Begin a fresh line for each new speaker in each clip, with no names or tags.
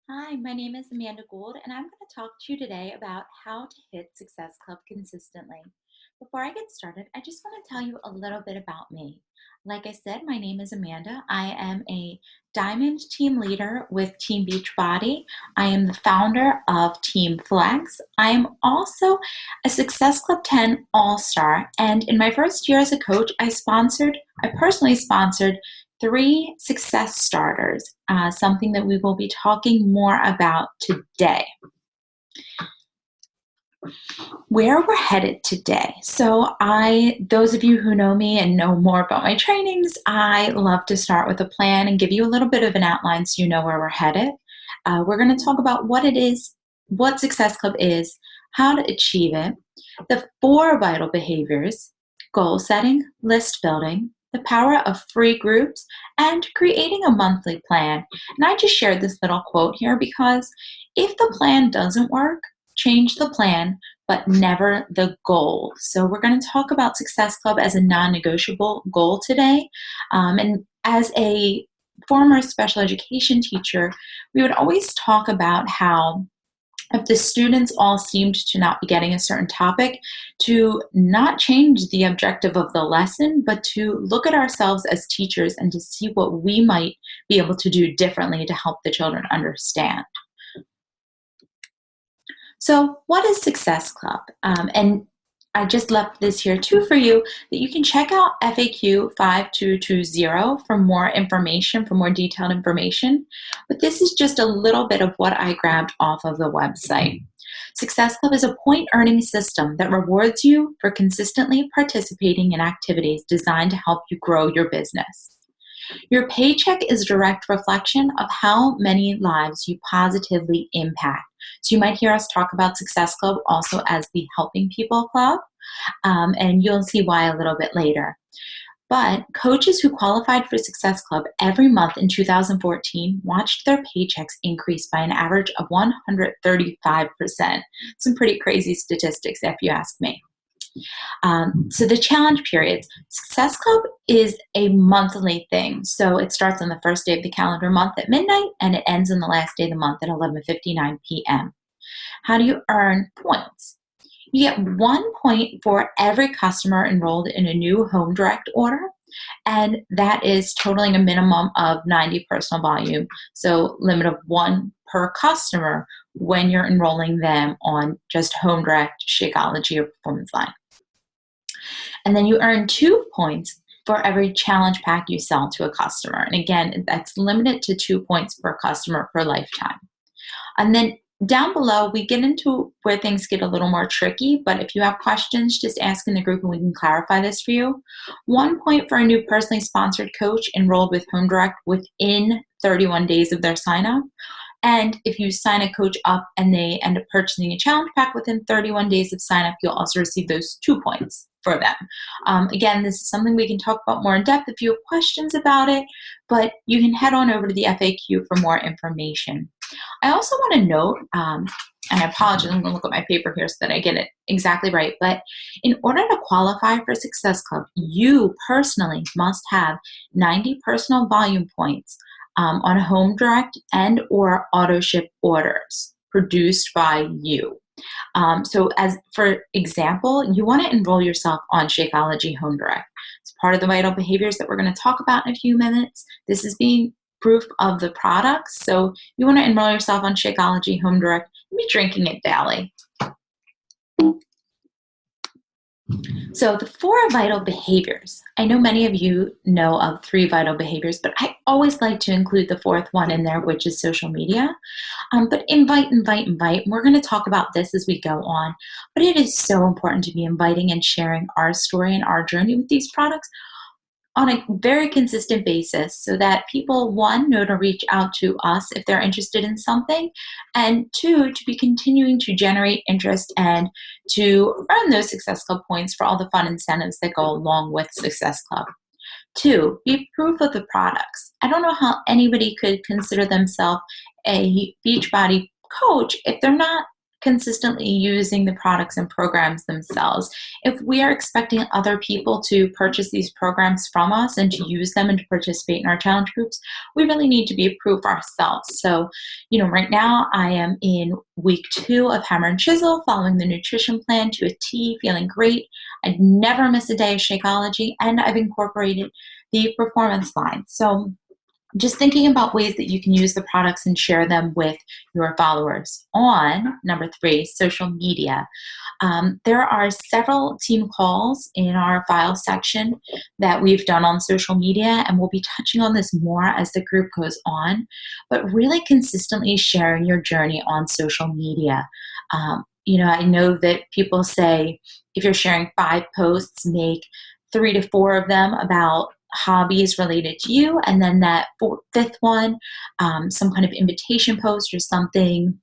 Hi, my name is Amanda Gould, and I'm going to talk to you today about how to hit Success Club consistently. Before I get started, I just want to tell you a little bit about me. Like I said, my name is Amanda. I am a Diamond team leader with Team Beachbody. I am the founder of Team Flex. I am also a Success Club 10 All-Star, and in my first year as a coach, I personally sponsored three success starters, something that we will be talking more about today. Where we're headed today. Those of you who know me and know more about my trainings, I love to start with a plan and give you a little bit of an outline so you know where we're headed. We're going to talk about what it is, what Success Club is, how to achieve it, the 4 vital behaviors: goal setting, list building, the power of free groups, and creating a monthly plan. And I just shared this little quote here because if the plan doesn't work, change the plan, but never the goal. So we're going to talk about Success Club as a non-negotiable goal today. And as a former special education teacher, we would always talk about how if the students all seemed to not be getting a certain topic, to not change the objective of the lesson, but to look at ourselves as teachers and to see what we might be able to do differently to help the children understand. So what is Success Club? And I just left this here too for you, that you can check out FAQ 5220 for more information, for more detailed information. But this is just a little bit of what I grabbed off of the website. Success Club is a point earning system that rewards you for consistently participating in activities designed to help you grow your business. Your paycheck is a direct reflection of how many lives you positively impact. So you might hear us talk about Success Club also as the Helping People Club, and you'll see why a little bit later. But coaches who qualified for Success Club every month in 2014 watched their paychecks increase by an average of 135%. Some pretty crazy statistics, if you ask me. So the challenge periods. Success Club is a monthly thing. So it starts on the first day of the calendar month at midnight, and it ends on the last day of the month at 11:59 p.m. How do you earn points? You get 1 point for every customer enrolled in a new Home Direct order, and that is totaling a minimum of 90 personal volume. So limit of 1 per customer when you're enrolling them on just Home Direct, Shakeology, or Performance Line. And then you earn 2 points for every challenge pack you sell to a customer. And again, that's limited to 2 points per customer per lifetime. And then down below, we get into where things get a little more tricky, but if you have questions, just ask in the group and we can clarify this for you. 1 point for a new personally sponsored coach enrolled with Home Direct within 31 days of their sign up. And if you sign a coach up and they end up purchasing a challenge pack within 31 days of sign up, you'll also receive those 2 points for them. Again, this is something we can talk about more in depth if you have questions about it, but you can head on over to the FAQ for more information. I also want to note, and I apologize, I'm going to look at my paper here so that I get it exactly right, but in order to qualify for Success Club, you personally must have 90 personal volume points on Home Direct and or auto ship orders produced by you. So as for example, you want to enroll yourself on Shakeology Home Direct. It's part of the vital behaviors that we're going to talk about in a few minutes. This is being proof of the products. So you want to enroll yourself on Shakeology Home Direct and be drinking it daily. So the 4 vital behaviors. I know many of you know of 3 vital behaviors, but I always like to include the 4th one in there, which is social media. But invite. We're going to talk about this as we go on. But it is so important to be inviting and sharing our story and our journey with these products on a very consistent basis so that people, 1, know to reach out to us if they're interested in something, and 2, to be continuing to generate interest and to earn those Success Club points for all the fun incentives that go along with Success Club. 2, be proof of the products. I don't know how anybody could consider themselves a Beachbody coach if they're not consistently using the products and programs themselves. If we are expecting other people to purchase these programs from us and to use them and to participate in our challenge groups, we really need to be a proof ourselves. So, right now I am in week 2 of Hammer and Chisel, following the nutrition plan to a T, feeling great. I never miss a day of Shakeology, and I've incorporated the performance line. So just thinking about ways that you can use the products and share them with your followers. On number 3, social media. There are several team calls in our file section that we've done on social media, and we'll be touching on this more as the group goes on, but really consistently sharing your journey on social media. I know that people say if you're sharing 5 posts, make 3 to 4 of them about hobbies related to you, and then that fifth one, some kind of invitation post or something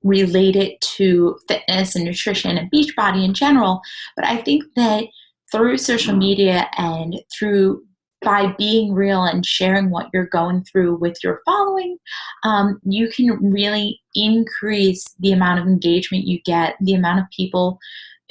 related to fitness and nutrition and Beachbody in general. But I think that through social media and by being real and sharing what you're going through with your following, you can really increase the amount of engagement you get, the amount of people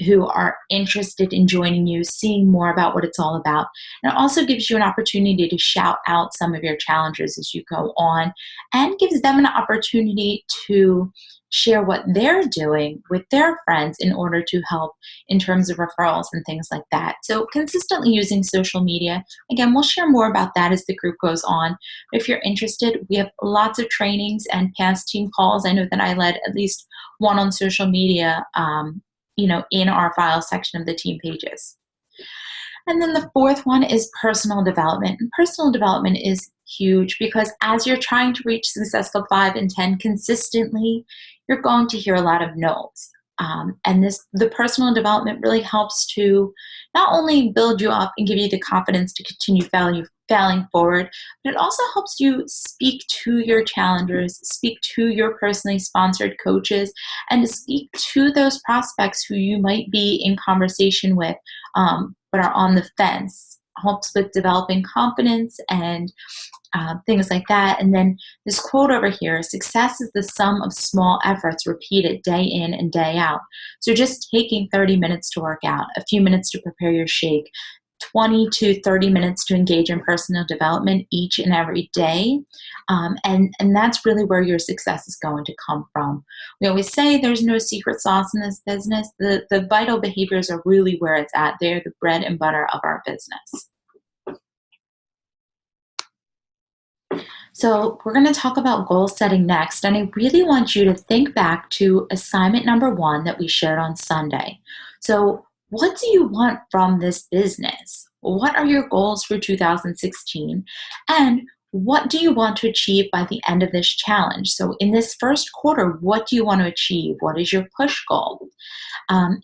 who are interested in joining you, seeing more about what it's all about. And it also gives you an opportunity to shout out some of your challenges as you go on, and gives them an opportunity to share what they're doing with their friends in order to help in terms of referrals and things like that. So consistently using social media. Again, we'll share more about that as the group goes on. If you're interested, we have lots of trainings and past team calls. I know that I led at least one on social media, in our file section of the team pages. And then the fourth one is personal development. And personal development is huge because as you're trying to reach Success Club 5 and 10 consistently, you're going to hear a lot of no's. And the personal development really helps to not only build you up and give you the confidence to continue failing forward, but it also helps you speak to your challengers, speak to your personally sponsored coaches, and to speak to those prospects who you might be in conversation with, but are on the fence. Helps with developing confidence and things like that. And then this quote over here: success is the sum of small efforts repeated day in and day out. So just taking 30 minutes to work out, a few minutes to prepare your shake, 20 to 30 minutes to engage in personal development each and every day. And that's really where your success is going to come from. We always say there's no secret sauce in this business. The vital behaviors are really where it's at. They're the bread and butter of our business. So we're going to talk about goal setting next, and I really want you to think back to assignment number 1 that we shared on Sunday. So what do you want from this business? What are your goals for 2016? And what do you want to achieve by the end of this challenge? So in this first quarter, what do you want to achieve? What is your push goal?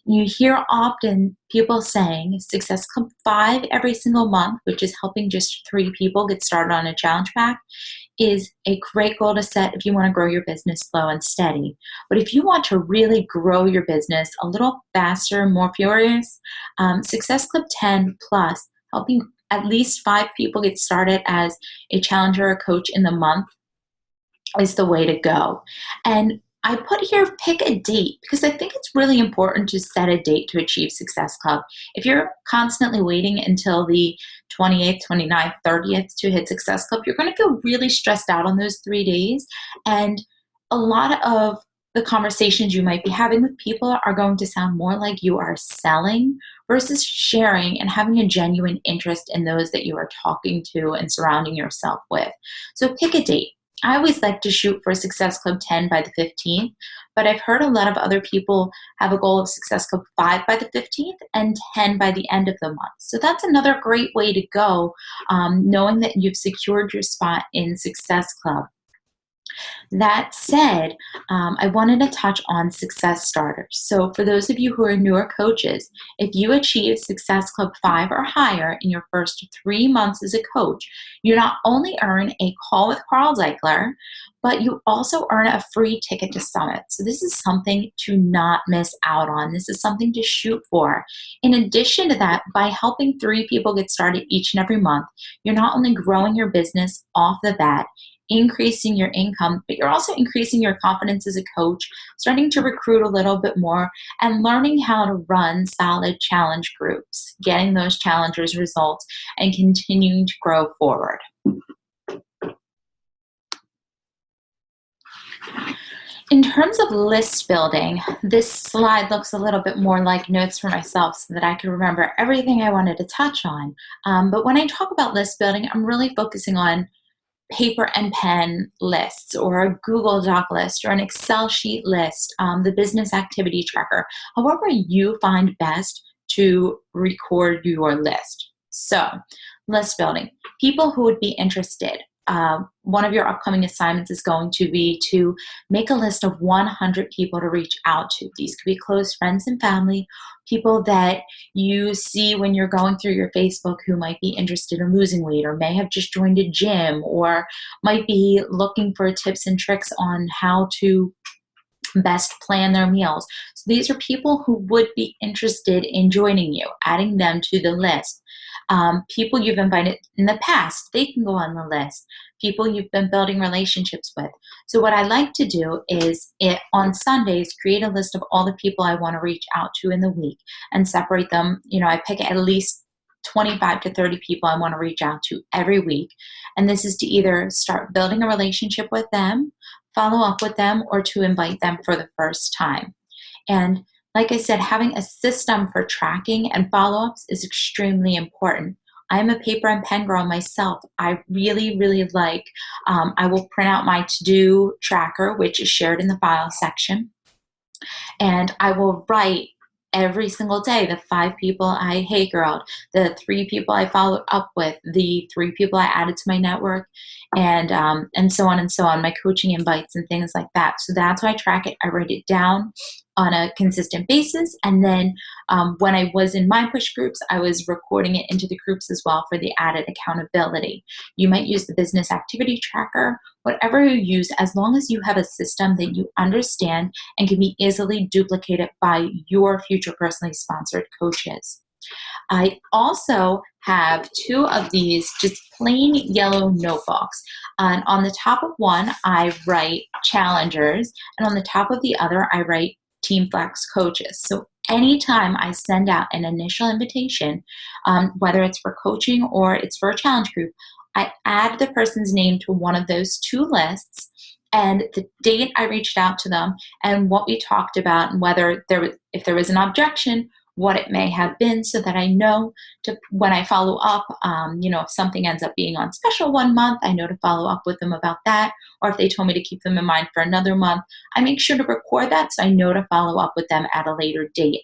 You hear often people saying Success Club 5 every single month, which is helping just 3 people get started on a challenge pack, is a great goal to set if you want to grow your business slow and steady. But if you want to really grow your business a little faster, more furious, Success Club 10 plus, helping at least 5 people get started as a challenger or coach in the month, is the way to go. And I put here pick a date because I think it's really important to set a date to achieve Success Club. If you're constantly waiting until the 28th, 29th, 30th to hit Success Club, you're going to feel really stressed out on those 3 days. And a lot of the conversations you might be having with people are going to sound more like you are selling versus sharing and having a genuine interest in those that you are talking to and surrounding yourself with. So pick a date. I always like to shoot for Success Club 10 by the 15th, but I've heard a lot of other people have a goal of Success Club 5 by the 15th and 10 by the end of the month. So that's another great way to go, knowing that you've secured your spot in Success Club. That said, I wanted to touch on success starters. So for those of you who are newer coaches, if you achieve Success Club 5 or higher in your first 3 months as a coach, you not only earn a call with Carl Zeichler, but you also earn a free ticket to Summit. So this is something to not miss out on. This is something to shoot for. In addition to that, by helping 3 people get started each and every month, you're not only growing your business off the bat, increasing your income, but you're also increasing your confidence as a coach, starting to recruit a little bit more, and learning how to run solid challenge groups, getting those challengers results, and continuing to grow forward. In terms of list building, this slide looks a little bit more like notes for myself so that I can remember everything I wanted to touch on. But when I talk about list building, I'm really focusing on paper and pen lists or a Google Doc list or an Excel sheet list, the business activity tracker, however you find best to record your list. So, list building, people who would be interested. One of your upcoming assignments is going to be to make a list of 100 people to reach out to. These could be close friends and family, people that you see when you're going through your Facebook who might be interested in losing weight or may have just joined a gym or might be looking for tips and tricks on how to best plan their meals. So these are people who would be interested in joining you, adding them to the list. People you've invited in the past, they can go on the list. People you've been building relationships with. So what I like to do is on Sundays, create a list of all the people I want to reach out to in the week and separate them. I pick at least 25 to 30 people I want to reach out to every week. And this is to either start building a relationship with them, follow up with them, or to invite them for the first time. And like I said, having a system for tracking and follow-ups is extremely important. I'm a paper and pen girl myself. I really, really like, I will print out my to-do tracker, which is shared in the file section. And I will write every single day the 5 people I hey girled, the 3 people I followed up with, the 3 people I added to my network, and so on and so on, my coaching invites and things like that. So that's how I track it. I write it down on a consistent basis. And then when I was in my push groups, I was recording it into the groups as well for the added accountability. You might use the business activity tracker, whatever you use, as long as you have a system that you understand and can be easily duplicated by your future personally sponsored coaches. I also have 2 of these just plain yellow notebooks. And on the top of one, I write challengers, and on the top of the other, I write Team Flex coaches. So anytime I send out an initial invitation, whether it's for coaching or it's for a challenge group, I add the person's name to one of those 2 lists and the date I reached out to them and what we talked about and if there was an objection, what it may have been, so that I know when I follow up, if something ends up being on special one month, I know to follow up with them about that. Or if they told me to keep them in mind for another month, I make sure to record that so I know to follow up with them at a later date.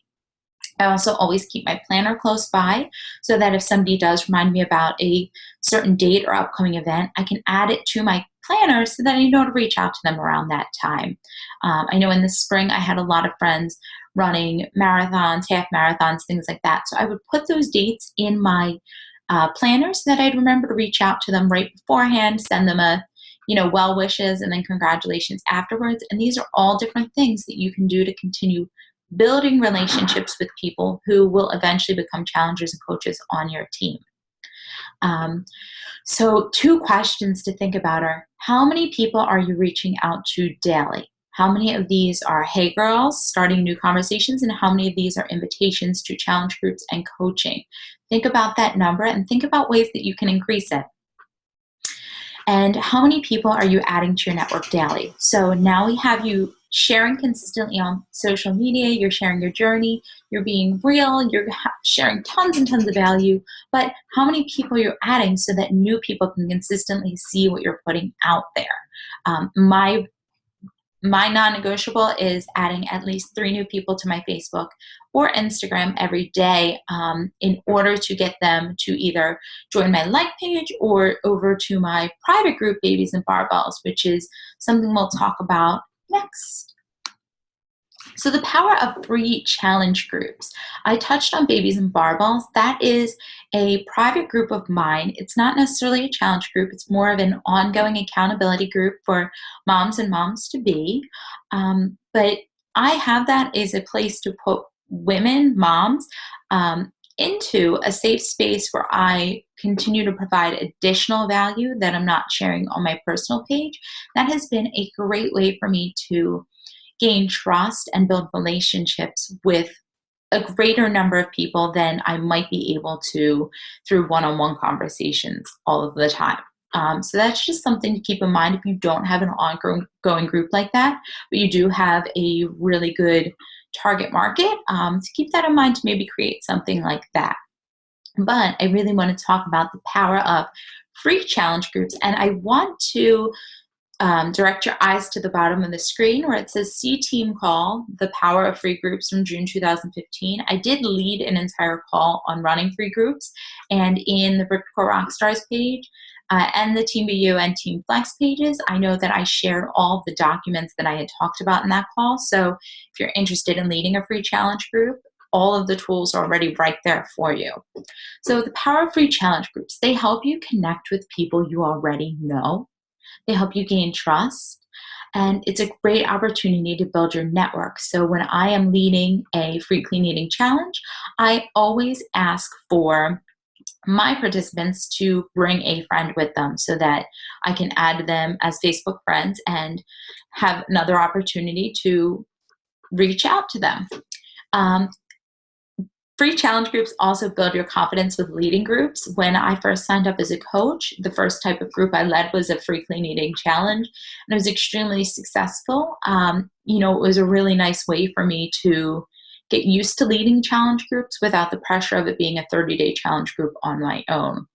I also always keep my planner close by so that if somebody does remind me about a certain date or upcoming event, I can add it to my planner so that I know to reach out to them around that time. I know in the spring I had a lot of friends running marathons, half marathons, things like that. So I would put those dates in my planner so that I'd remember to reach out to them right beforehand, send them well wishes and then congratulations afterwards. And these are all different things that you can do to continue building relationships with people who will eventually become challengers and coaches on your team. So 2 questions to think about are, how many people are you reaching out to daily? How many of these are hey girls, starting new conversations, and how many of these are invitations to challenge groups and coaching? Think about that number and think about ways that you can increase it. And how many people are you adding to your network daily? So now we have you sharing consistently on social media, you're sharing your journey, you're being real, you're sharing tons and tons of value, but how many people you're adding so that new people can consistently see what you're putting out there. My non-negotiable is adding at least 3 new people to my Facebook or Instagram every day in order to get them to either join my like page or over to my private group, Babies and Barbells, which is something we'll talk about next. So the power of free challenge groups. I touched on Babies and Barbells. That is a private group of mine. It's not necessarily a challenge group. It's more of an ongoing accountability group for moms and moms-to-be. But I have that as a place to put women, moms, into a safe space where I continue to provide additional value that I'm not sharing on my personal page, that has been a great way for me to gain trust and build relationships with a greater number of people than I might be able to through one-on-one conversations all of the time. So that's just something to keep in mind if you don't have an ongoing group like that, but you do have a really good target market, to keep that in mind to maybe create something like that. But I really want to talk about the power of free challenge groups, and I want to direct your eyes to the bottom of the screen where it says See Team Call, The Power of Free Groups from June 2015. I did lead an entire call on running free groups, and in the Ripped Core Rockstars page and the Team BU and Team Flex pages, I know that I shared all the documents that I had talked about in that call. So if you're interested in leading a free challenge group, all of the tools are already right there for you. So the power of free challenge groups, they help you connect with people you already know. They help you gain trust, and it's a great opportunity to build your network. So when I am leading a free clean eating challenge, I always ask for my participants to bring a friend with them so that I can add them as Facebook friends and have another opportunity to reach out to them. Um, Free challenge groups also build your confidence with leading groups. When I first signed up as a coach, the first type of group I led was a free clean eating challenge, and it was extremely successful. It was a really nice way for me to get used to leading challenge groups without the pressure of it being a 30-day challenge group on my own.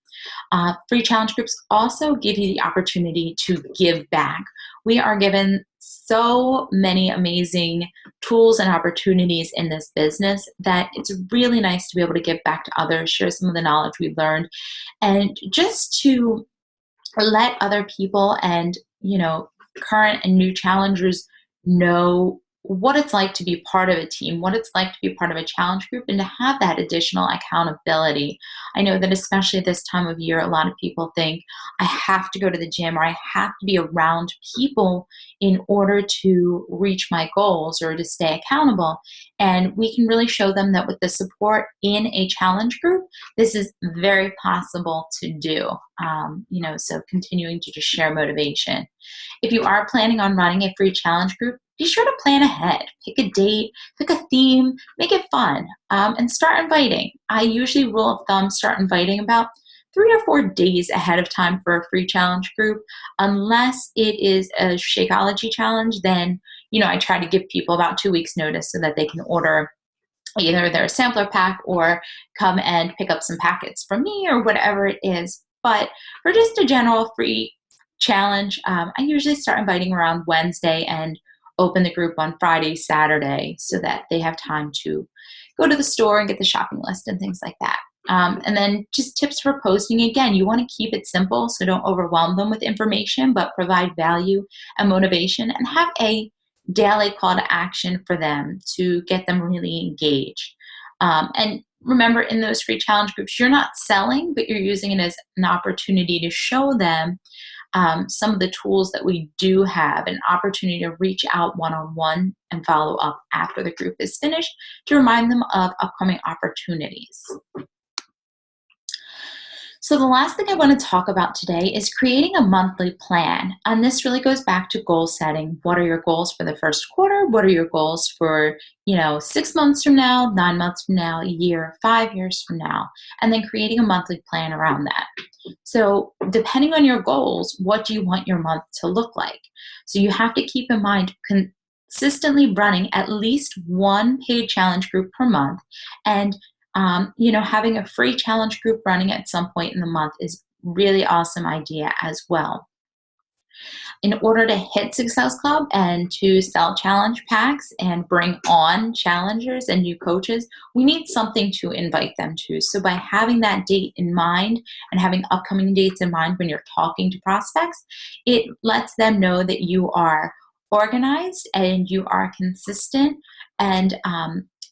Free challenge groups also give you the opportunity to give back. We are given so many amazing tools and opportunities in this business that it's really nice to be able to give back to others, share some of the knowledge we've learned, and just to let other people and, current and new challengers know what it's like to be part of a team, what it's like to be part of a challenge group, and to have that additional accountability. I know that especially this time of year, a lot of people think I have to go to the gym or I have to be around people in order to reach my goals or to stay accountable. And we can really show them that with the support in a challenge group, this is very possible to do. So continuing to just share motivation. If you are planning on running a free challenge group, be sure to plan ahead. Pick a date, pick a theme, make it fun, and start inviting. I usually, rule of thumb, start inviting about 3 or 4 days ahead of time for a free challenge group. Unless it is a Shakeology challenge, then, I try to give people about 2 weeks notice so that they can order either their sampler pack or come and pick up some packets from me or whatever it is. But for just a general free challenge, I usually start inviting around Wednesday and open the group on Friday, Saturday, so that they have time to go to the store and get the shopping list and things like that. And then just tips for posting. Again, you want to keep it simple, so don't overwhelm them with information, but provide value and motivation, and have a daily call to action for them to get them really engaged. And remember, in those free challenge groups, you're not selling, but you're using it as an opportunity to show them some of the tools that we do have, an opportunity to reach out one-on-one and follow up after the group is finished to remind them of upcoming opportunities. So the last thing I want to talk about today is creating a monthly plan. And this really goes back to goal setting. What are your goals for the first quarter? What are your goals for, 6 months from now, 9 months from now, a year, 5 years from now? And then creating a monthly plan around that. So depending on your goals, what do you want your month to look like? So you have to keep in mind consistently running at least one paid challenge group per month, and having a free challenge group running at some point in the month is really awesome idea as well. In order to hit Success Club and to sell challenge packs and bring on challengers and new coaches, we need something to invite them to. So by having that date in mind and having upcoming dates in mind when you're talking to prospects, it lets them know that you are organized and you are consistent, and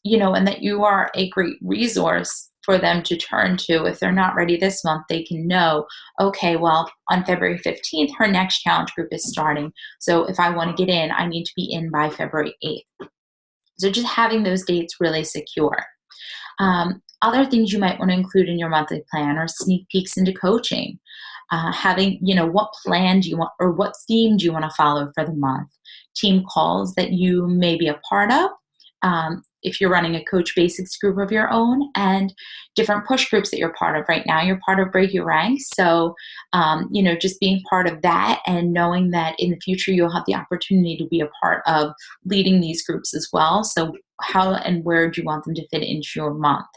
and that you are a great resource for them to turn to. If they're not ready this month, they can know, okay, well, on February 15th, her next challenge group is starting. So if I want to get in, I need to be in by February 8th. So just having those dates really secure. Other things you might want to include in your monthly plan are sneak peeks into coaching. Having, what plan do you want or what theme do you want to follow for the month? Team calls that you may be a part of. If you're running a Coach Basics group of your own, and different push groups that you're part of. Right now, you're part of Break Your Ranks. So, just being part of that and knowing that in the future you'll have the opportunity to be a part of leading these groups as well. So, how and where do you want them to fit into your month?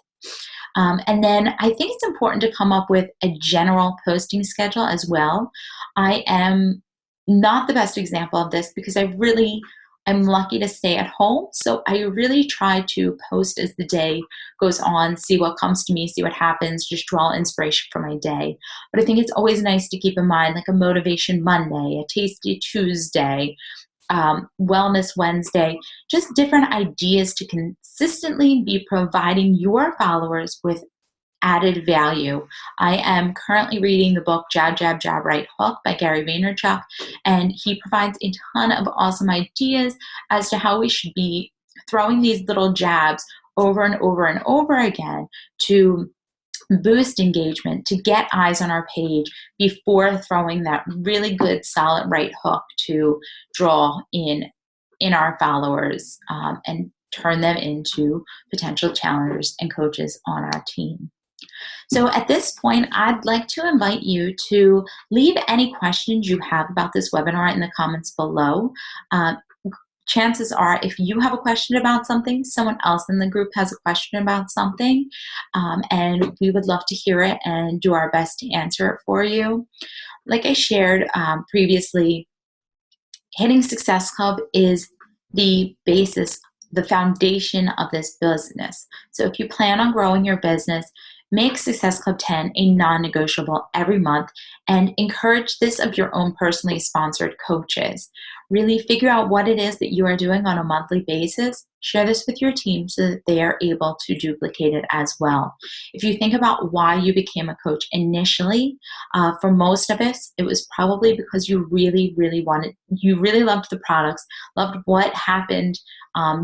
And then I think it's important to come up with a general posting schedule as well. I am not the best example of this because I'm lucky to stay at home. So I really try to post as the day goes on, see what comes to me, see what happens, just draw inspiration for my day. But I think it's always nice to keep in mind like a Motivation Monday, a Tasty Tuesday, Wellness Wednesday, just different ideas to consistently be providing your followers with added value. I am currently reading the book Jab, Jab, Jab, Right Hook by Gary Vaynerchuk, and he provides a ton of awesome ideas as to how we should be throwing these little jabs over and over and over again to boost engagement, to get eyes on our page before throwing that really good solid right hook to draw in our followers, and turn them into potential challengers and coaches on our team. So at this point, I'd like to invite you to leave any questions you have about this webinar in the comments below. Chances are, if you have a question about something, someone else in the group has a question about something, and we would love to hear it and do our best to answer it for you. Like I shared previously, hitting Success Club is the basis, the foundation of this business. So if you plan on growing your business, make Success Club 10 a non-negotiable every month and encourage this of your own personally sponsored coaches. Really figure out what it is that you are doing on a monthly basis. Share this with your team so that they are able to duplicate it as well. If you think about why you became a coach initially, for most of us, it was probably because you really loved the products, loved what happened,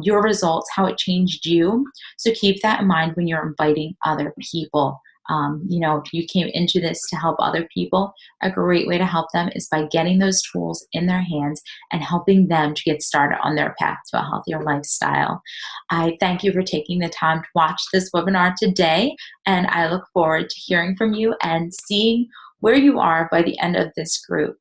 your results, how it changed you. So keep that in mind when you're inviting other people. If you came into this to help other people, a great way to help them is by getting those tools in their hands and helping them to get started on their path to a healthier lifestyle. I thank you for taking the time to watch this webinar today, and I look forward to hearing from you and seeing where you are by the end of this group.